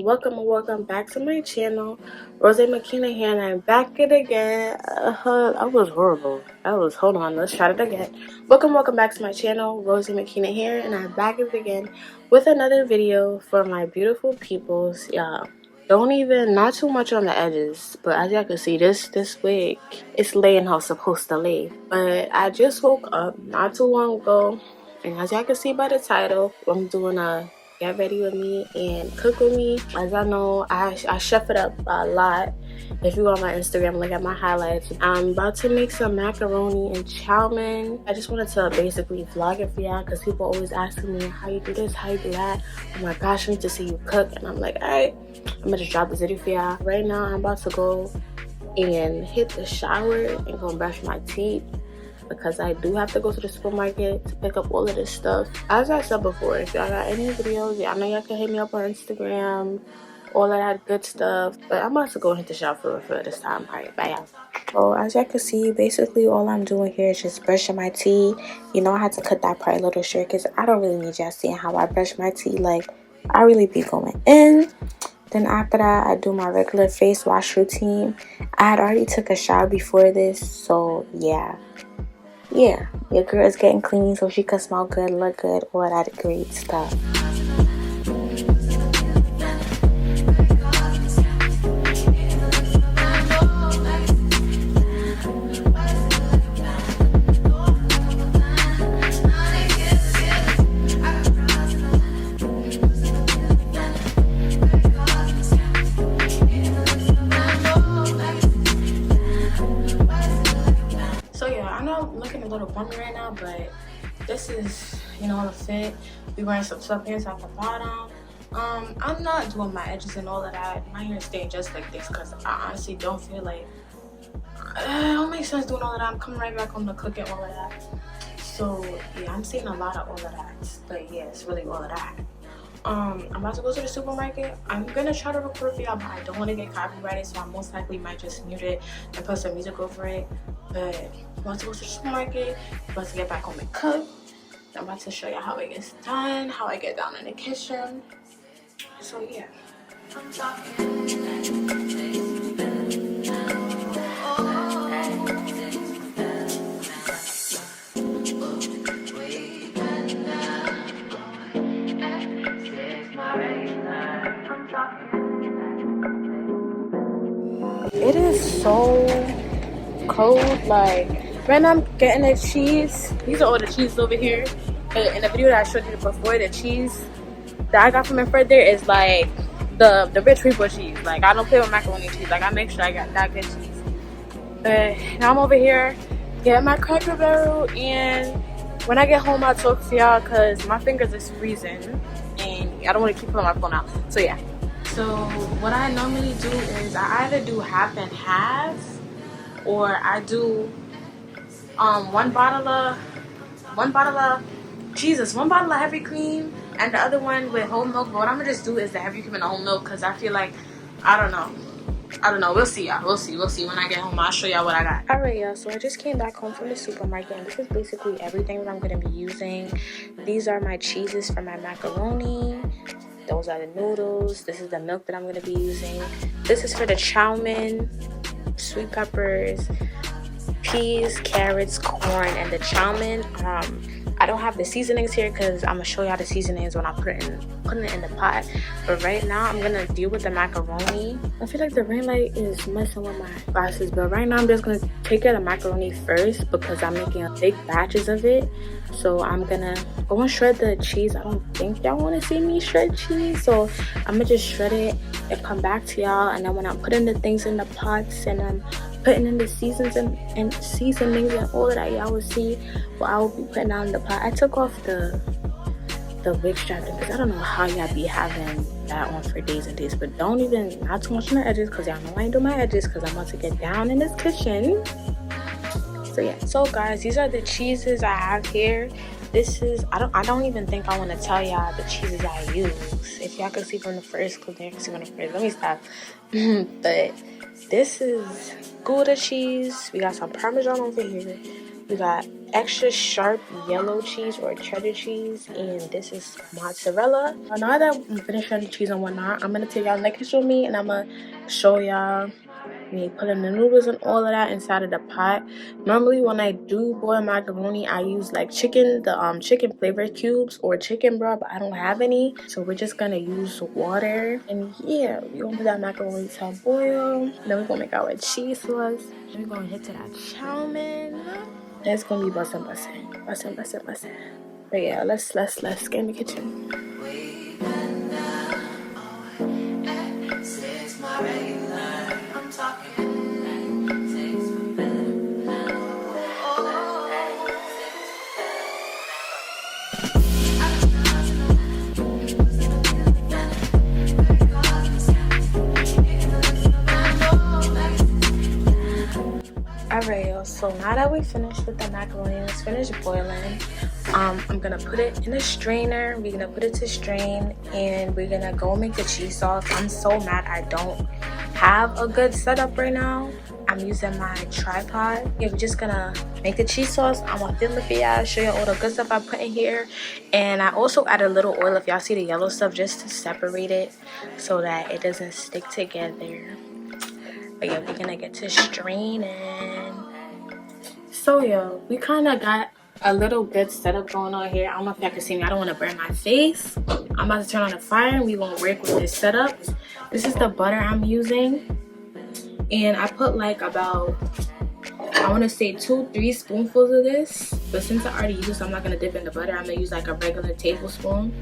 welcome back to my channel. Rose McKenna here, and I'm back it again. That was horrible. Hold on, let's try it again. Welcome back to my channel. Rose McKenna here, and I'm back it again with another video for my beautiful peoples. Yeah, not too much on the edges, but as y'all can see, this wig, it's laying how it's supposed to lay. But I just woke up not too long ago, and as y'all can see by the title, I'm doing a get ready with me and cook with me. As y'all know, I chef it up a lot. If you go on my Instagram, look at my highlights. I'm about to make some macaroni and Chowmein. I just wanted to basically vlog it for y'all because people always asking me how you do this, how you do that. Oh my gosh, I need to see you cook. And I'm like, alright, I'm gonna just drop this video for y'all. Right now, I'm about to go and hit the shower and go brush my teeth, because I do have to go to the supermarket to pick up all of this stuff. As I said before, if y'all got any videos, y'all know y'all can hit me up on Instagram, all of that good stuff. But I'm about to go hit the shop for this time. Alright, bye y'all. So as y'all can see, basically all I'm doing here is just brushing my teeth. You know, I had to cut that part a little short because I don't really need y'all seeing how I brush my teeth. Like, I really be going in. Then after that, I do my regular face wash routine. I had already took a shower before this, so yeah, your girl is getting clean so she can smell good, look good, all that great stuff. Looking a little bummy right now, but this is, you know, the fit. We wearing some sweatpants at the bottom. I'm not doing my edges and all of that. My hair is staying just like this because I honestly don't feel like it don't make sense doing all of that. I'm coming right back home to cook and all of that. So yeah, I'm seeing a lot of all of that, but yeah, it's really all of that. I'm about to go to the supermarket. I'm gonna try to record for y'all, but I don't want to get copyrighted, so I most likely might just mute it and put some music over it. But I'm about to go to the supermarket. I'm about to get back home and cook. I'm about to show y'all how it gets done, how I get down in the kitchen. So yeah. It is so cold. Like right now, I'm getting the cheese. These are all the cheese over here. In the video that I showed you before, the cheese that I got from my friend there is like the rich people cheese. Like I don't play with macaroni cheese. Like I make sure I got that good cheese. But now I'm over here getting my Cracker Barrel, and when I get home, I'll talk to y'all because my fingers is freezing and I don't want to keep pulling my phone out. So yeah. So what I normally do is I either do half and half, or I do one bottle of heavy cream and the other one with whole milk. But what I'm gonna just do is the heavy cream and the whole milk, because I feel like I don't know, we'll see y'all. We'll see when I get home. I'll show y'all what I got. Alright y'all, so I just came back home from the supermarket, and this is basically everything that I'm gonna be using. These are my cheeses for my macaroni. Those are the noodles. This is the milk that I'm going to be using. This is for the Chowmein, sweet peppers, peas, carrots, corn, and the Chowmein. I don't have the seasonings here because I'm going to show y'all the seasonings when I put it in the pot. But right now, I'm going to deal with the macaroni. I feel like the ring light is messing with my glasses. But right now, I'm just going to take care of the macaroni first because I'm making big batches of it. So I'm going to go and shred the cheese. I don't think y'all want to see me shred cheese. So I'm going to just shred it and come back to y'all. And then when I'm putting the things in the pots and I'm putting in the seasonings and all of that, y'all will see what I will be putting down in the pot. I took off the wig strap because I don't know how y'all be having that on for days and days. But not too much on the edges, because y'all know I ain't do my edges because I'm about to get down in this kitchen. So yeah. So guys, these are the cheeses I have here. This is I don't even think I want to tell y'all the cheeses I use. If y'all can see from the first clip, you can see from the first. Let me stop. But this is Gouda cheese. We got some Parmesan over here. We got extra sharp yellow cheese or cheddar cheese, and this is mozzarella. Now that I'm finished shredding cheese and whatnot, I'm gonna take y'all next to me and I'm gonna show y'all me putting the noodles and all of that inside of the pot. Normally when I do boil macaroni, I use like chicken flavor cubes or chicken broth, but I don't have any, so we're just gonna use water. And yeah, we're gonna put that macaroni to boil, then we're gonna make our cheese sauce, then we're gonna hit to that Chowmein. It's gonna be bussin'. But yeah, let's get in the kitchen. Alright, y'all, so now that we finished with the macaroni and it's finished boiling, I'm gonna put it in a strainer. We're gonna put it to strain and we're gonna go make the cheese sauce. I'm so mad I don't have a good setup right now. I'm using my tripod. Yeah, we're just gonna make the cheese sauce. I'm gonna film it for y'all, show you all the good stuff I put in here. And I also add a little oil if y'all see the yellow stuff, just to separate it so that it doesn't stick together. But yeah, we're gonna get to straining. So yo, we kind of got a little good setup going on here. I don't know if y'all can see me. I don't want to burn my face. I'm about to turn on the fire and we gonna work with this setup. This is the butter I'm using, and I put like about, I want to say 2-3 spoonfuls of this, but since I already used, I'm not gonna dip in the butter. I'm gonna use like a regular tablespoon,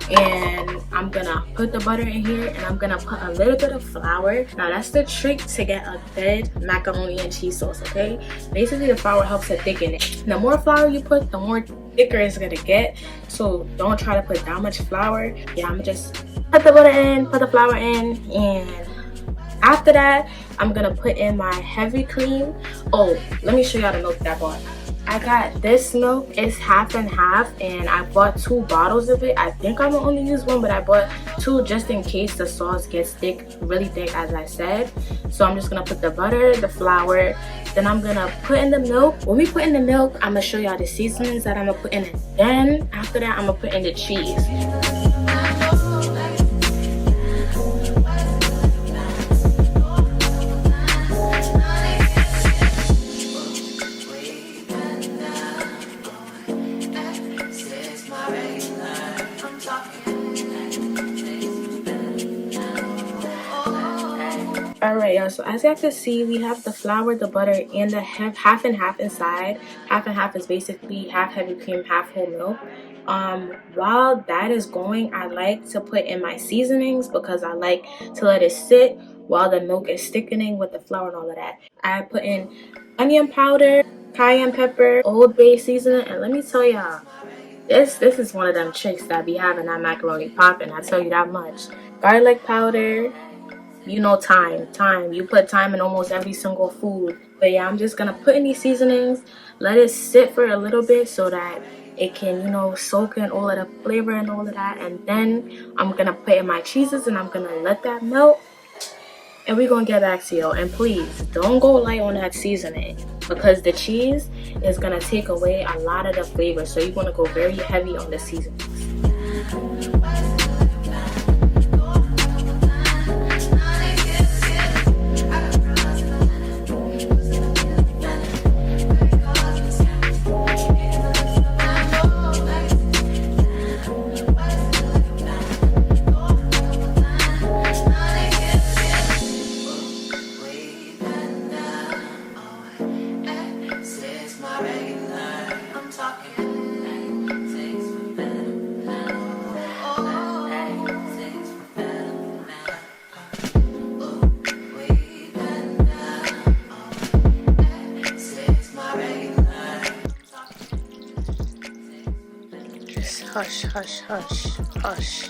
and I'm gonna put the butter in here, and I'm gonna put a little bit of flour. Now that's the trick to get a good macaroni and cheese sauce. Okay, basically the flour helps to thicken it. The more flour you put, the more thicker it's gonna get, so don't try to put that much flour. Yeah, I'm gonna just put the butter in, put the flour in, and after that I'm gonna put in my heavy cream. Oh, let me show y'all the milk that I bought. I got this milk. It's half and half, and I bought 2 bottles of it. I think I'm gonna only use 1, but I bought 2 just in case the sauce gets thick, really thick, as I said. So I'm just gonna put the butter, the flour, then I'm gonna put in the milk. When we put in the milk, I'm gonna show y'all the seasonings that I'm gonna put in it. Then after that, I'm gonna put in the cheese. Alright, y'all, so as you can see, we have the flour, the butter, and the half and half inside. Half and half is basically half heavy cream, half whole milk. While that is going, I like to put in my seasonings because I like to let it sit while the milk is thickening with the flour and all of that. I put in onion powder, cayenne pepper, Old Bay seasoning, and let me tell y'all, this is one of them tricks that be having that macaroni popping. I tell you that much. Garlic powder. You know, thyme. You put thyme in almost every single food. But yeah, I'm just gonna put in these seasonings, let it sit for a little bit so that it can, you know, soak in all of the flavor and all of that. And then I'm gonna put in my cheeses and I'm gonna let that melt. And we're gonna get back to y'all. And please don't go light on that seasoning because the cheese is gonna take away a lot of the flavor. So you're gonna go very heavy on the seasonings. Hush, hush, hush, hush.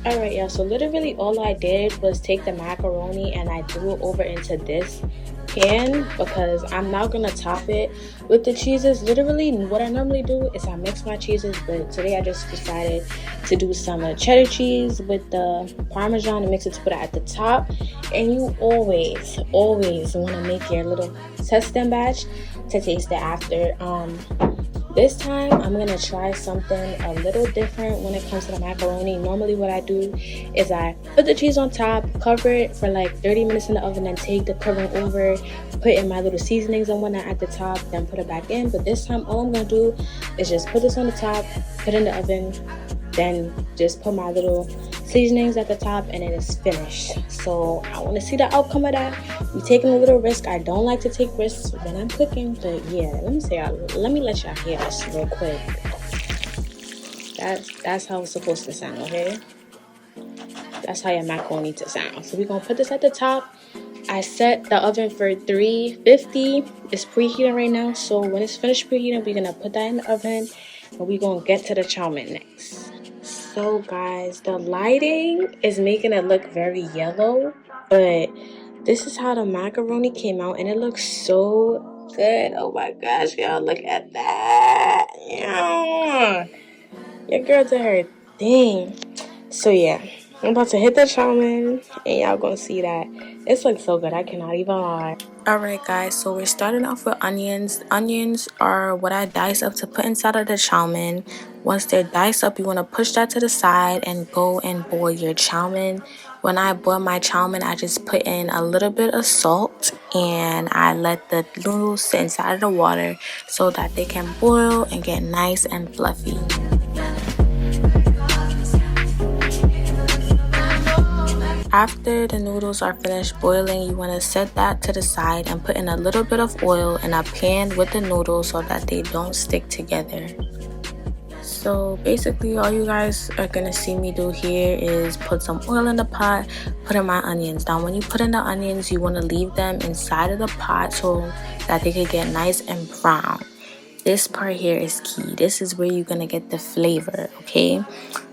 Alright, y'all, so literally all I did was take the macaroni and I threw it over into this pan because I'm not gonna top it with the cheeses. Literally, what I normally do is I mix my cheeses, but today I just decided to do some cheddar cheese with the Parmesan and mix it to put it at the top. And you always want to make your little testing batch to taste it after. This time I'm gonna try something a little different when it comes to the macaroni. Normally what I do is I put the cheese on top, cover it for like 30 minutes in the oven, and take the covering over, put in my little seasonings and whatnot at the top, then put it back in. But this time all I'm gonna do is just put this on the top, put it in the oven, then just put my little seasonings at the top, and it is finished. So I want to see the outcome of that. I'm taking a little risk. I don't like to take risks when I'm cooking, but yeah, let me let y'all hear this real quick. That's how it's supposed to sound, okay? That's how your macaroni to sound. So we're gonna put this at the top. I set the oven for 350. It's preheating right now, so when it's finished preheating, we're gonna put that in the oven and we're gonna get to the chowmein next. So guys, the lighting is making it look very yellow, but this is how the macaroni came out and it looks so good. Oh my gosh, y'all, look at that. Yeah. Your girl did her thing. So yeah, I'm about to hit the chowmein and y'all gonna see that. This looks so good, I cannot even lie. Alright guys, so we're starting off with onions. Onions are what I dice up to put inside of the chowmein. Once they're diced up, you want to push that to the side and go and boil your chowmein. When I boil my chowmein, I just put in a little bit of salt and I let the noodles sit inside of the water so that they can boil and get nice and fluffy. After the noodles are finished boiling, you want to set that to the side and put in a little bit of oil in a pan with the noodles so that they don't stick together. So basically all you guys are going to see me do here is put some oil in the pot, put in my onions. Now when you put in the onions, you want to leave them inside of the pot so that they can get nice and brown. This part here is key. This is where you're going to get the flavor, okay?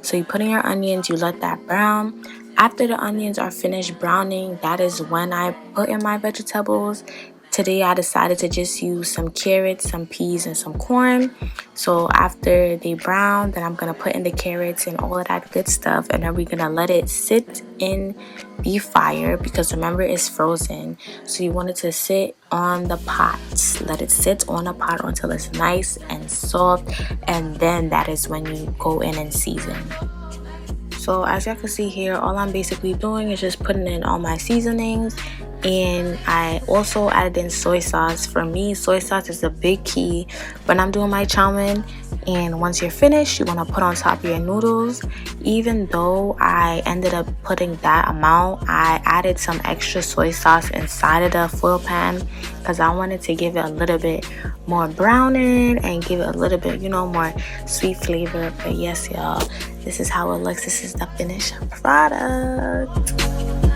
So you put in your onions, you let that brown. After the onions are finished browning, that is when I put in my vegetables. Today I decided to just use some carrots, some peas, and some corn. So after they brown, then I'm going to put in the carrots and all of that good stuff. And then we're going to let it sit in the fire because remember it's frozen. So you want it to sit on the pot. Let it sit on the pot until it's nice and soft. And then that is when you go in and season. So as y'all can see here, all I'm basically doing is just putting in all my seasonings. And I also added in soy sauce. For me, soy sauce is a big key when I'm doing my chowmein. And once you're finished, you want to put on top of your noodles. Even though I ended up putting that amount, I added some extra soy sauce inside of the foil pan because I wanted to give it a little bit more browning and give it a little bit, more sweet flavor. But yes, y'all, this is how it looks. This is the finished product.